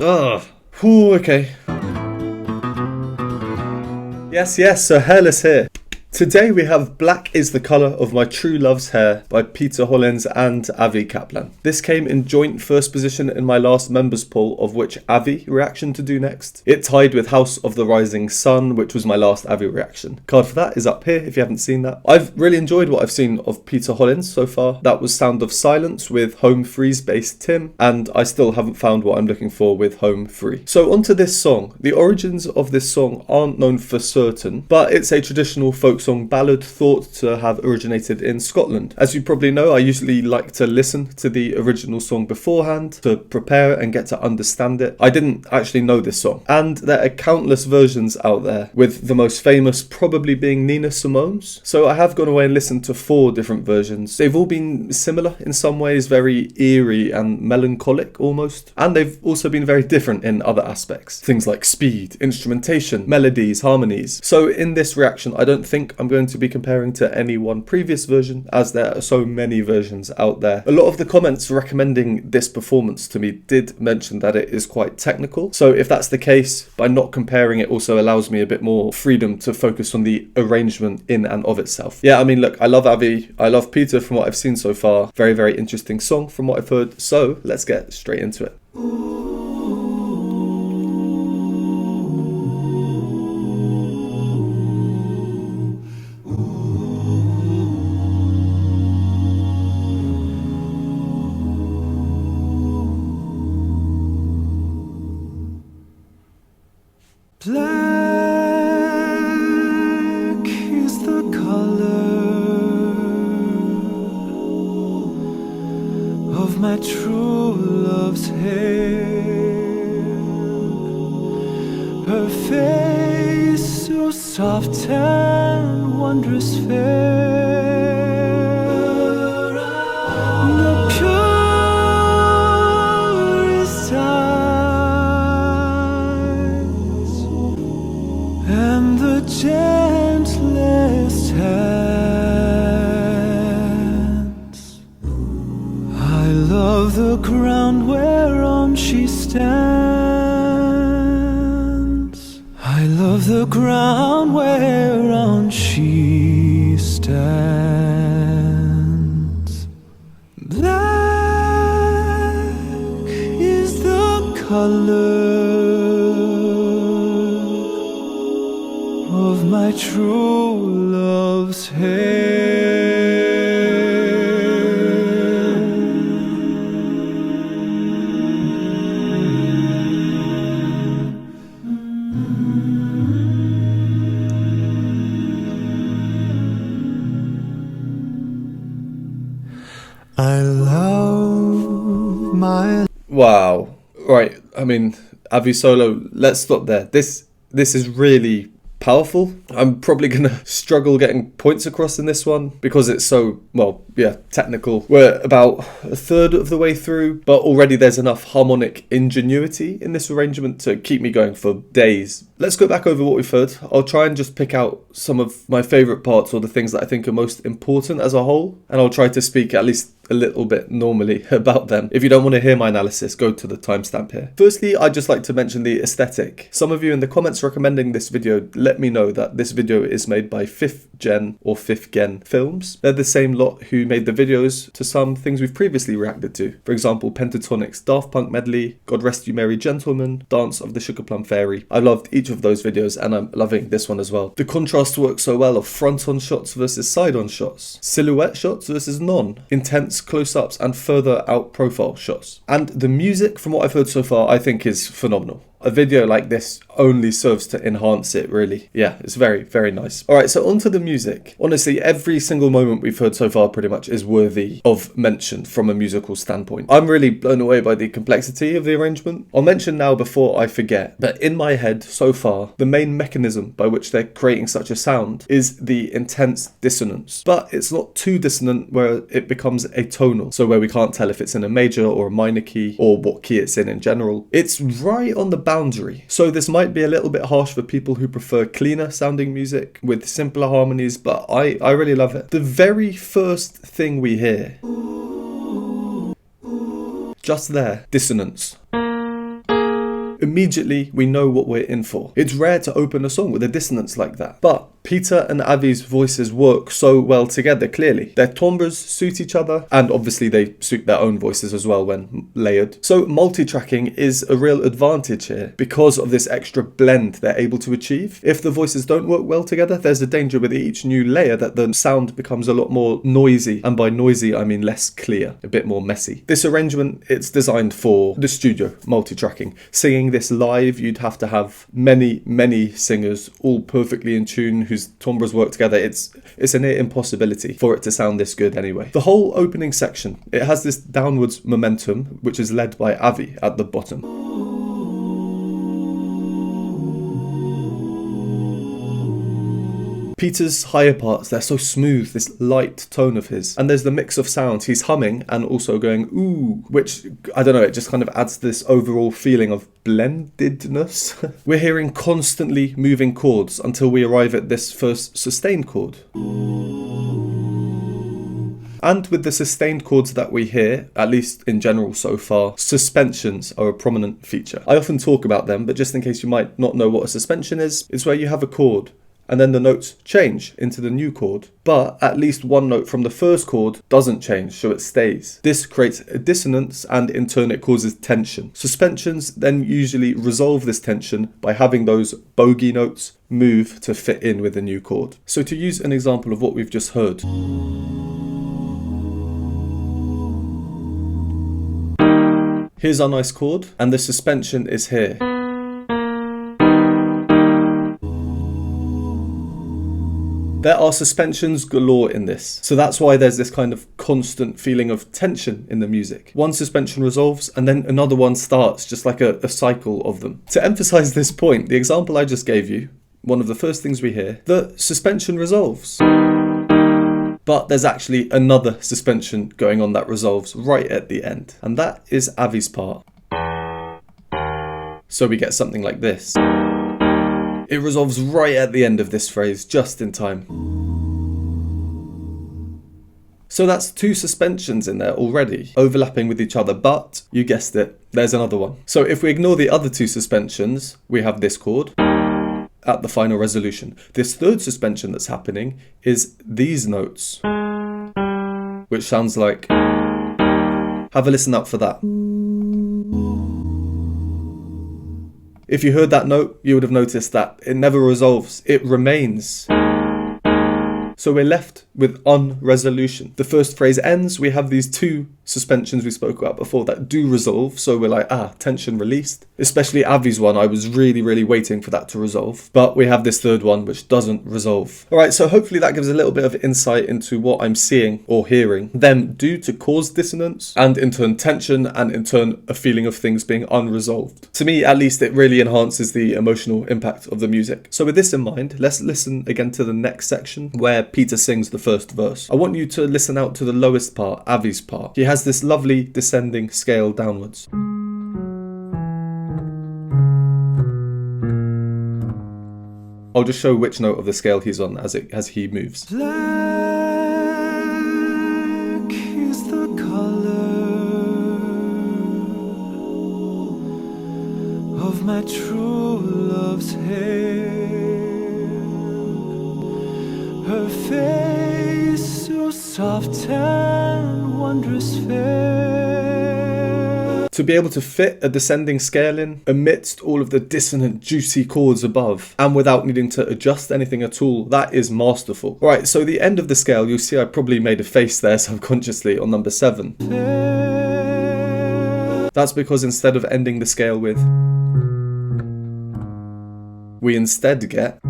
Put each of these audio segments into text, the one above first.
Ugh. Whew, okay. Yes, so Hairless here. Today we have Black is the Colour of My True Love's Hair by Peter Hollens and Avi Kaplan. This came in joint first position in my last members poll, of which Avi reaction to do next. It tied with House of the Rising Sun, which was my last Avi reaction. Card for that is up here if you haven't seen that. I've really enjoyed what I've seen of Peter Hollens so far. That was Sound of Silence with Home Free's bass Tim, and I still haven't found what I'm looking for with Home Free. So onto this song. The origins of this song aren't known for certain, but it's a traditional folk song ballad thought to have originated in Scotland. As you probably know, I usually like to listen to the original song beforehand to prepare and get to understand it. I didn't actually know this song, and there are countless versions out there, with the most famous probably being Nina Simone's. So I have gone away and listened to 4 different versions. They've all been similar in some ways, very eerie and melancholic almost, and they've also been very different in other aspects. Things like speed, instrumentation, melodies, harmonies. So in this reaction, I don't think I'm going to be comparing to any one previous version, as there are so many versions out there. A lot of the comments recommending this performance to me did mention that it is quite technical. So if that's the case, by not comparing, it also allows me a bit more freedom to focus on the arrangement in and of itself. Yeah, I mean, look, I love Avi, I love Peter from what I've seen so far. Very, very interesting song from what I've heard. So let's get straight into it. Black is the color of my true love's hair. Her face so soft and wondrous fair. The purest eyes and the gentlest hands. I love the ground whereon she stands. I love the ground whereon she stands. Black is the color of my true love's hair. I love my... Wow. Right, I mean, Avi solo, let's stop there. This is really powerful. I'm probably gonna struggle getting points across in this one because it's so, well, yeah, technical. We're about a third of the way through, but already there's enough harmonic ingenuity in this arrangement to keep me going for days. Let's go back over what we've heard. I'll try and just pick out some of my favourite parts or the things that I think are most important as a whole, and I'll try to speak at least a little bit normally about them. If you don't want to hear my analysis, go to the timestamp here. Firstly, I'd just like to mention the aesthetic. Some of you in the comments recommending this video let me know that this video is made by 5th Gen or 5th Gen Films. They're the same lot who made the videos to some things we've previously reacted to. For example, Pentatonic's Daft Punk medley, God Rest You Merry Gentlemen, Dance of the Sugar Plum Fairy. I loved each of those videos and I'm loving this one as well. The contrast works so well of front-on shots versus side-on shots, silhouette shots versus non, intense close-ups and further out profile shots. And the music, from what I've heard so far, I think is phenomenal. A video like this only serves to enhance it, really. Yeah, it's very, very nice. Alright, so onto the music. Honestly, every single moment we've heard so far pretty much is worthy of mention from a musical standpoint. I'm really blown away by the complexity of the arrangement. I'll mention now before I forget, but in my head so far, the main mechanism by which they're creating such a sound is the intense dissonance. But it's not too dissonant where it becomes atonal, so where we can't tell if it's in a major or a minor key or what key it's in general. It's right on the boundary. So this might be a little bit harsh for people who prefer cleaner sounding music with simpler harmonies, but I really love it. The very first thing we hear, just there, dissonance. immediately we know what we're in for. It's rare to open a song with a dissonance like that. But Peter and Avi's voices work so well together, clearly. Their timbres suit each other, and obviously they suit their own voices as well when layered. So multi-tracking is a real advantage here because of this extra blend they're able to achieve. If the voices don't work well together, there's a danger with each new layer that the sound becomes a lot more noisy, and by noisy I mean less clear, a bit more messy. This arrangement, it's designed for the studio, multi-tracking. Singing this live, you'd have to have many singers all perfectly in tune whose timbres work together. It's a near impossibility for it to sound this good anyway. The whole opening section, it has this downwards momentum which is led by Avi at the bottom. Peter's higher parts, they're so smooth, this light tone of his. And there's the mix of sounds. He's humming and also going ooh, which, I don't know, it just kind of adds this overall feeling of blendedness. We're hearing constantly moving chords until we arrive at this first sustained chord. And with the sustained chords that we hear, at least in general so far, suspensions are a prominent feature. I often talk about them, but just in case you might not know what a suspension is, it's where you have a chord and then the notes change into the new chord, but at least one note from the first chord doesn't change, so it stays. This creates a dissonance and in turn it causes tension. Suspensions then usually resolve this tension by having those bogey notes move to fit in with the new chord. So to use an example of what we've just heard. Here's our nice chord, and the suspension is here. There are suspensions galore in this, so that's why there's this kind of constant feeling of tension in the music. One suspension resolves and then another one starts, just like a cycle of them. To emphasize this point, the example I just gave you, one of the first things we hear, the suspension resolves. But there's actually another suspension going on that resolves right at the end, and that is Avi's part. So we get something like this. It resolves right at the end of this phrase, just in time. So that's two suspensions in there already, overlapping with each other, but you guessed it, there's another one. So if we ignore the other two suspensions, we have this chord at the final resolution. This third suspension that's happening is these notes, which sounds like... Have a listen out for that. If you heard that note, you would have noticed that it never resolves, it remains. So we're left with unresolution. The first phrase ends, we have these two suspensions we spoke about before that do resolve, so we're like, tension released. Especially Avi's one, I was really waiting for that to resolve. But we have this third one which doesn't resolve. Alright, so hopefully that gives a little bit of insight into what I'm seeing or hearing them do to cause dissonance, and in turn tension, and in turn a feeling of things being unresolved. To me, at least, it really enhances the emotional impact of the music. So with this in mind, let's listen again to the next section where Peter sings the first verse. I want you to listen out to the lowest part, Avi's part. He has this lovely descending scale downwards. I'll just show which note of the scale he's on as he moves. Black is the color of my true love's hair. Her face so soft and wondrous fair. To be able to fit a descending scale in amidst all of the dissonant, juicy chords above, and without needing to adjust anything at all, that is masterful. Right, so the end of the scale, you'll see I probably made a face there subconsciously on number 7. That's because instead of ending the scale with, we instead get...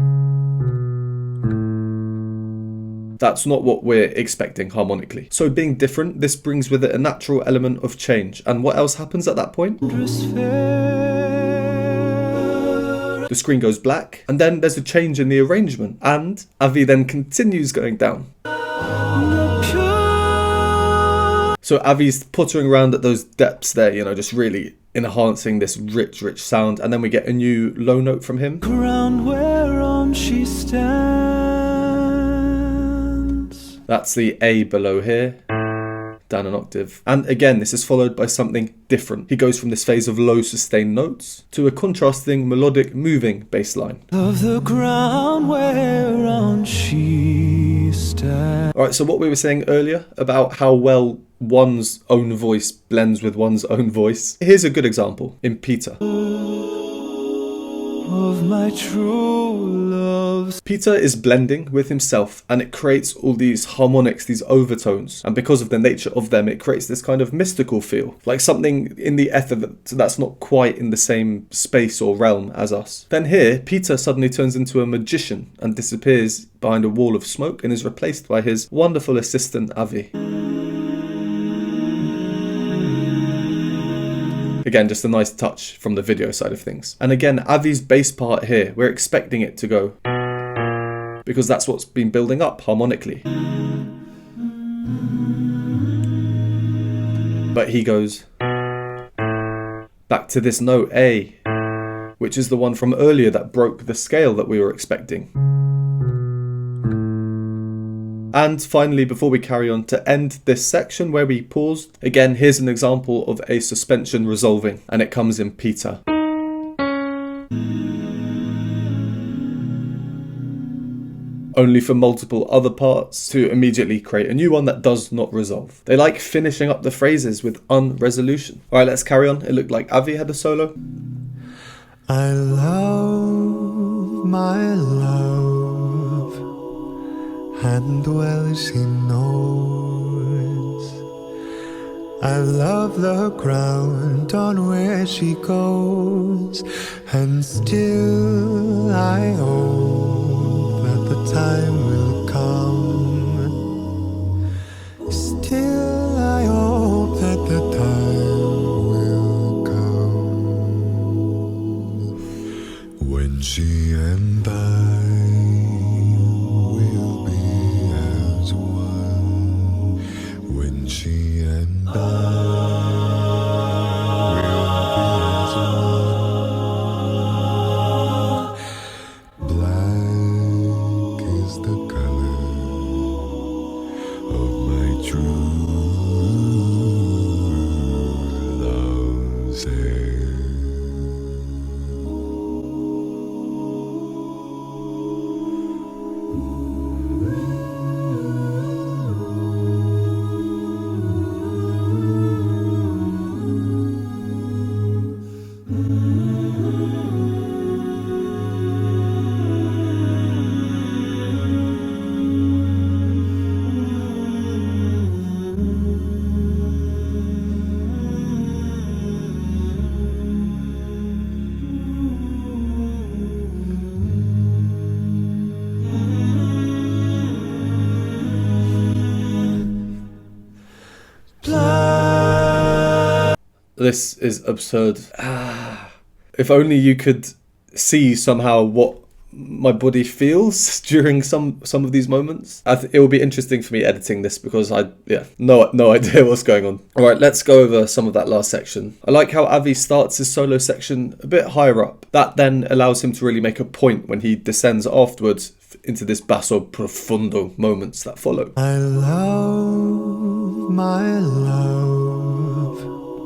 That's not what we're expecting harmonically. So being different, this brings with it a natural element of change. And what else happens at that point? The screen goes black, and then there's a change in the arrangement. And Avi then continues going down. So Avi's puttering around at those depths there, just really enhancing this rich sound. And then we get a new low note from him. Ground whereon she stands. That's the A below here. down an octave. And again, this is followed by something different. He goes from this phase of low sustained notes to a contrasting melodic moving bass line. Of the ground whereon she stands. Alright, so what we were saying earlier about how well one's own voice blends with one's own voice. Here's a good example in Peter. Of my true loves. Peter is blending with himself and it creates all these harmonics, these overtones. And because of the nature of them, it creates this kind of mystical feel. Like something in the ether that's not quite in the same space or realm as us. Then here, Peter suddenly turns into a magician and disappears behind a wall of smoke and is replaced by his wonderful assistant Avi. Again, just a nice touch from the video side of things. And again, Avi's bass part here, we're expecting it to go, because that's what's been building up harmonically. But he goes back to this note A, which is the one from earlier that broke the scale that we were expecting. And finally, before we carry on, to end this section where we paused, again, here's an example of a suspension resolving, and it comes in Peter. Only for multiple other parts to immediately create a new one that does not resolve. They like finishing up the phrases with unresolution. Alright, let's carry on. It looked like Avi had a solo. I love my love, and well she knows. I love the ground on where she goes, and still I hope that the time will come. Still I hope that the time will come when she and I This is absurd. If only you could see somehow what my body feels during some of these moments. It will be interesting for me editing this because no idea what's going on. Alright, let's go over some of that last section. I like how Avi starts his solo section a bit higher up. That then allows him to really make a point when he descends afterwards into this basso profundo moments that follow. I love my love.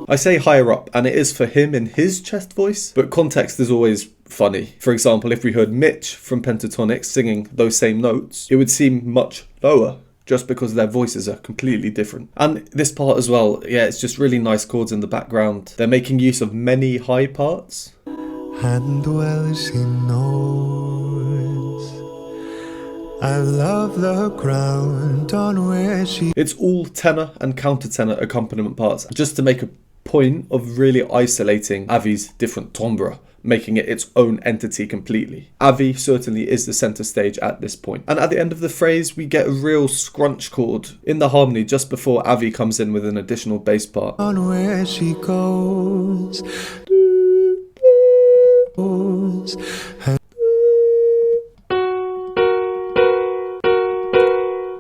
I say higher up, and it is for him in his chest voice, but context is always funny. For example, if we heard Mitch from Pentatonics singing those same notes, it would seem much lower, just because their voices are completely different. And this part as well, yeah, it's just really nice chords in the background. They're making use of many high parts. And well she knows I love the ground on where she... It's all tenor and countertenor accompaniment parts, just to make a point of really isolating Avi's different timbre, making it its own entity completely. Avi certainly is the center stage at this point. And at the end of the phrase, we get a real scrunch chord in the harmony just before Avi comes in with an additional bass part. On where she goes.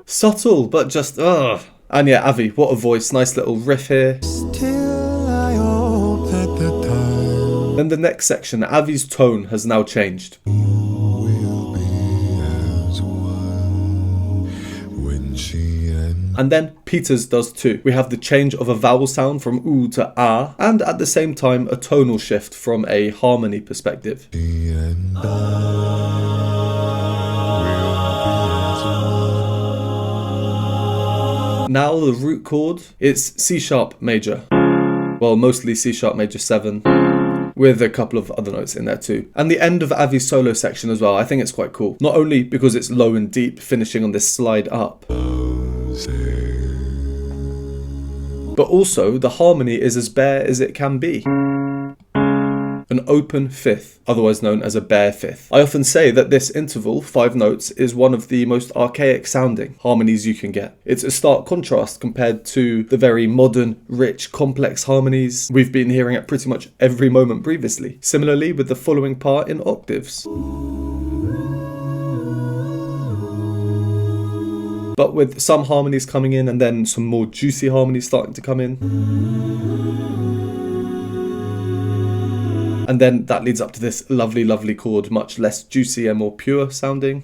Subtle, but just And yeah, Avi, what a voice. Nice little riff here. Still I hope that the time. Then the next section, Avi's tone has now changed. Will be as one when she and And then Peter's does too. We have the change of a vowel sound from oo to ah, and at the same time a tonal shift from a harmony perspective. Now the root chord, it's C sharp major. Well, mostly C sharp major 7, with a couple of other notes in there too. And the end of Avi's solo section as well, I think it's quite cool. Not only because it's low and deep, finishing on this slide up, but also the harmony is as bare as it can be. An open fifth, otherwise known as a bare fifth. I often say that this interval, 5 notes, is one of the most archaic sounding harmonies you can get. It's a stark contrast compared to the very modern, rich, complex harmonies we've been hearing at pretty much every moment previously. Similarly with the following part in octaves. But with some harmonies coming in and then some more juicy harmonies starting to come in. And then that leads up to this lovely, lovely chord, much less juicy and more pure sounding.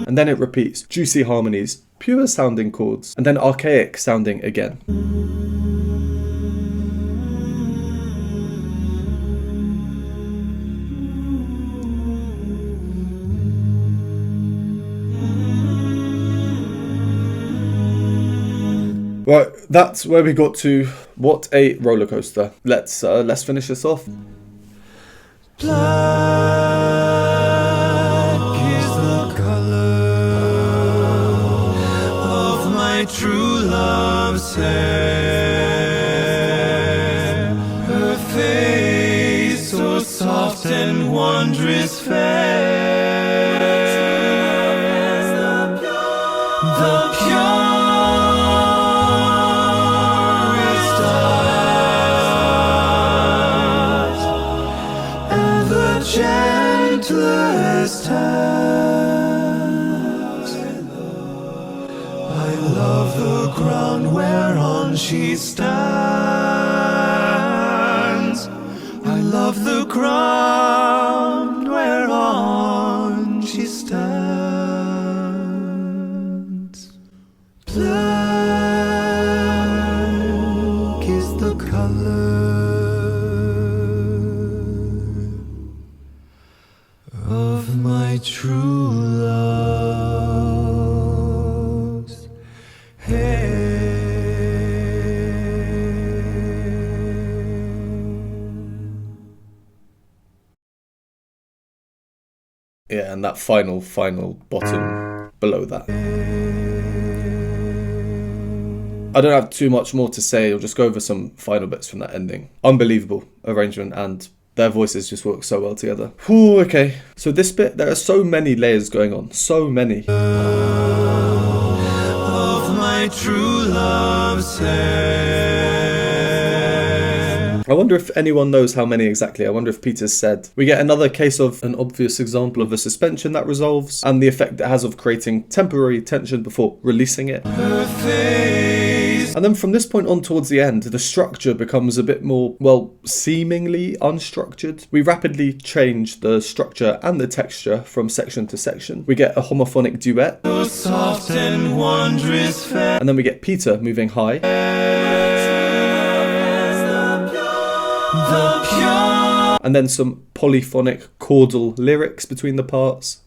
And then it repeats, juicy harmonies, pure sounding chords, and then archaic sounding again. Right, that's where we got to. What a roller coaster. Let's finish this off. Black is the color of my true love's hair. Her face so soft and wondrous fair. The pure gentlest hands. I love the ground whereon she stands. I love the ground whereon she stands. Black is the color of my true love's hair. Yeah, and that final bottom below that. I don't have too much more to say. I'll just go over some final bits from that ending. Unbelievable arrangement, and their voices just work so well together. Whew, okay. So this bit, there are so many layers going on. So many. Of my true love's hair. I wonder if anyone knows how many exactly. I wonder if Peter's said. We get another case of an obvious example of a suspension that resolves, and the effect it has of creating temporary tension before releasing it. Her face. And then from this point on towards the end, the structure becomes a bit more, well, seemingly unstructured. We rapidly change the structure and the texture from section to section. We get a homophonic duet. So soft and wondrous fair. And then we get Peter moving high. The pure. And then some polyphonic chordal lyrics between the parts.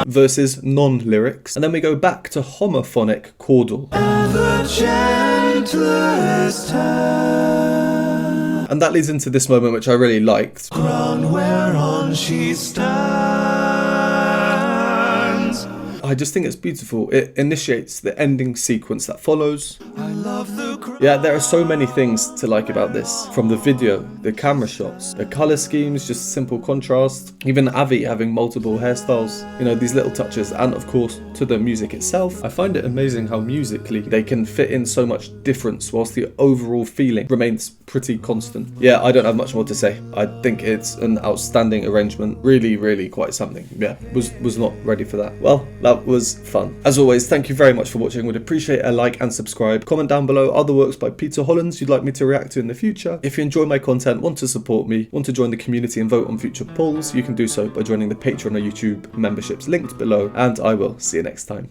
Versus non-lyrics. And then we go back to homophonic chordal. The gentlest hand. And that leads into this moment which I really liked. Ground whereon she stands. I just think it's beautiful. It initiates the ending sequence that follows. I love the Yeah, there are so many things to like about this. From the video, the camera shots, the colour schemes, just simple contrast. Even Avi having multiple hairstyles. You know, these little touches. And of course, to the music itself. I find it amazing how musically they can fit in so much difference whilst the overall feeling remains pretty constant. Yeah, I don't have much more to say. I think it's an outstanding arrangement. Really, really quite something. Yeah, was not ready for that. Well, that that was fun. As always, thank you very much for watching. Would appreciate a like and subscribe. Comment down below other works by Peter Hollens you'd like me to react to in the future. If you enjoy my content, want to support me, want to join the community and vote on future polls, you can do so by joining the Patreon or YouTube memberships linked below, and I will see you next time.